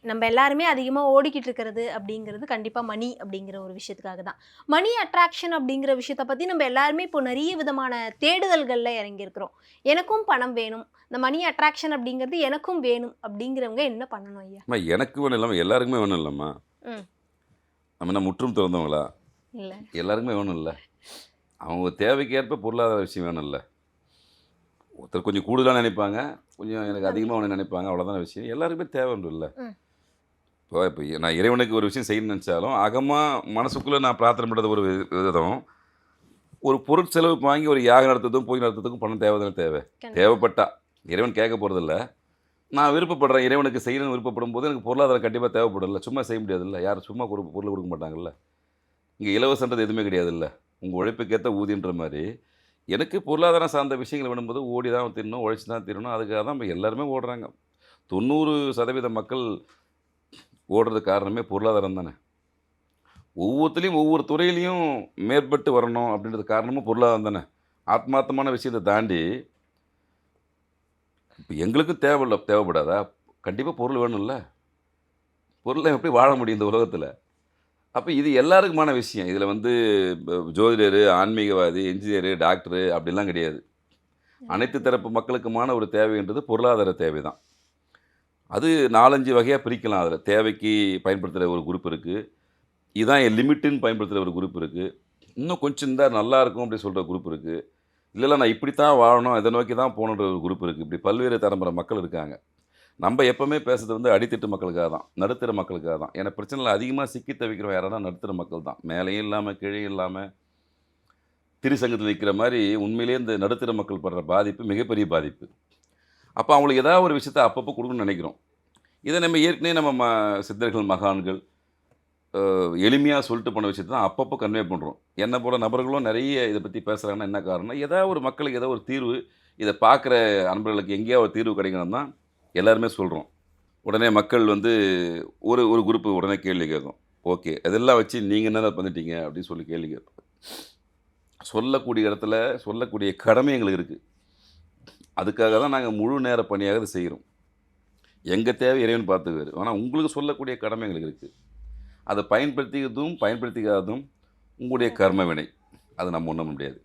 நம்ம எல்லாருமே அதிகமாக ஓடிக்கிட்டு இருக்கிறது அப்படிங்கிறது கண்டிப்பாக மணி அப்படிங்கிற ஒரு விஷயத்துக்காக தான். மணி அட்ராக்ஷன் அப்படிங்கிற விஷயத்த பற்றி நம்ம எல்லாருமே இப்போ நிறைய விதமான தேடுதல்களில் இறங்கியிருக்கிறோம். எனக்கும் பணம் வேணும், இந்த மணி அட்ராக்ஷன் அப்படிங்கிறது எனக்கும் வேணும் அப்படிங்கிறவங்க என்ன பண்ணணும் ஐயா? அம்மா எனக்கு வேணும் இல்லாமல் எல்லாருக்குமே வேணும் இல்லைம்மா. ம். நம்ம என்ன முற்றும் திறந்தவங்களா? இல்லை. எல்லாருக்குமே வேணும்ல. அவங்க தேவைக்கு ஏற்ப பொருளாதார விஷயம் வேணும்ல. ஒருத்தர் கொஞ்சம் கூடுதலா நினைப்பாங்க. கொஞ்சம் எனக்கு கம்மி. அதிகமா வேணும்னு நினைப்பாங்க. அவ்வளோதான விஷயம். எல்லாருக்குமே தேவை உண்டுல்ல. ம். இப்போ நான் இறைவனுக்கு ஒரு விஷயம் செய்யணும்னு நினச்சாலும், அகமா மனசுக்குள்ள நான் பிரார்த்தனை பண்றது ஒரு விதம். ஒரு பொருட்செலவுக்கு வாங்கி ஒரு யாகம் நடத்துறதும், பூஜை நடத்துறதுக்கும் பணம் தேவை தானே தேவை. கண்டிப்பா. தேவைப்பட்டா. இறைவன் கேட்க போறதில்ல. நான் விருப்பப்படுறேன். இறைவனுக்கு செய்யணும்னு விருப்பப்படும்போது எனக்கு பொருளாதாரம் கண்டிப்பா தேவைப்படும்ல. சும்மா செய்ய முடியாதுல்ல. யாரும் சும்மா பொருள் கொடுக்க மாட்டாங்கல்ல. இங்க இலவசன்றது எதுவுமே கிடையாதுல்ல. உங்க உழைப்புக்கேத்த ஊதியன்ற மாரி, எனக்கு பொருளாதாரம் சார்ந்த விஷயங்கள் வேணும்போது ஓடி தான் தின்னணும், உழைச்சு தான் தீரணும். அதுக்காக தான் இப்ப எல்லாருமே ஓடுறாங்க. 90% மக்கள் ஓடுறதுக்கு காரணமே பொருளாதாரம் தானே. ஒவ்வொருத்தரையும் ஒவ்வொரு துறையிலயும் மேற்பட்டு வரணும் அப்படின்றது காரணமும் பொருளாதாரம் தானே. ஆத்மார்த்தமான விஷயத்த தாண்டி, இப்ப எங்களுக்கும் தேவைப்படாதா? கண்டிப்பா பொருள் வேணும்ல. பொருள் இல்லாம எப்படி வாழ முடியும் இந்த உலகத்துல? அப்ப இது எல்லாருக்குமான விஷயம். இதுல வந்து ஜோதிடரு, ஆன்மீகவாதி, என்ஜினியரு, டாக்டரு அப்படிலாம் கிடையாது. அனைத்து எல்லாருமே. தரப்பு மக்களுக்குமான ஒரு தேவைன்றது பொருளாதார தேவை தான். அது 4, 5 வகையா பிரிக்கலாம் அதுல. தேவைக்கு பயன்படுத்துற ஒரு குரூப் இருக்கு. இதான் என் லிமிட்டுன்னு பயன்படுத்துற ஒரு குரூப் இருக்கு. இன்னும் கொஞ்சம் இருந்தா நல்லாயிருக்கும் அப்படி சொல்ற குரூப் இருக்கு. இல்ல நான் இப்படித்தான் வாழணும், இத நோக்கி தான் போகணுன்ற ஒரு குரூப் இருக்கு. இப்படி பல்வேறு தரம்பர மக்கள் இருக்காங்க. நம்ப எப்பவுமே பேசுறது வந்து அடித்தட்டு மக்களுக்காக தான். நடுத்தர மக்களுக்காக தான். ஏன்னா பிரச்சனையில அதிகமா சிக்கி தவிக்கிறவன் யாருன்னா நடுத்தர மக்கள் தான். மேலேயும் இல்லாம, கீழயும் இல்லாம, திரிசங்கத்துல நிக்கிற மாரி உண்மையிலேயே இந்த நடுத்தர மக்கள் படுற பாதிப்பு மிகப்பெரிய பாதிப்பு. அப்ப அவங்களுக்கு ஏதாவது ஒரு விஷயத்த அப்பப்போ குடுக்கணும்னு நெனைக்கிறோம். இத நம்ம ஏற்கனவே நம்ம சித்தர்கள், மகான்கள் எளிமையா சொல்லிட்டு போன விஷயத்த தான் அப்பப்போ கன்வே பண்றோம். என்ன போல நபர்களும் நெறைய இத பத்தி பேசுறாங்கன்னா என்ன காரணம்னா, ஏதாவது ஒரு மக்களுக்கு ஏதோ ஒரு தீர்வு, இத பார்க்குற அன்பர்களுக்கு எங்கேயாவது ஒரு தீர்வு கிடைக்கணும் தான் எல்லாருமே சொல்றோம். உடனே மக்கள் வந்து ஒரு ஒரு குரூப் உடனே கேள்வி கேட்கும். ஓகே. அதெல்லாம் வச்சு நீங்க என்னடா பண்ணிட்டீங்க? அப்படின்னு சொல்லி கேள்வி கேட்கும். சொல்லக்கூடிய இடத்துல சொல்லக்கூடிய கடமை எங்களுக்கு இருக்கு. அதுக்காக தான் நாங்க முழு நேர பணியாக இத செய்றோம். எங்க தேவை இறைவன் பார்த்துக்குவாரு. ஆனா உங்களுக்கு சொல்லக்கூடிய கடமை எங்களுக்கு இருக்கு. அத பயன்படுத்திக்கிறதும், பயன்படுத்திக்காததும் உங்களுடைய கர்ம வினை. அது நம்ம ஒண்ணும் பண்ண முடியாது.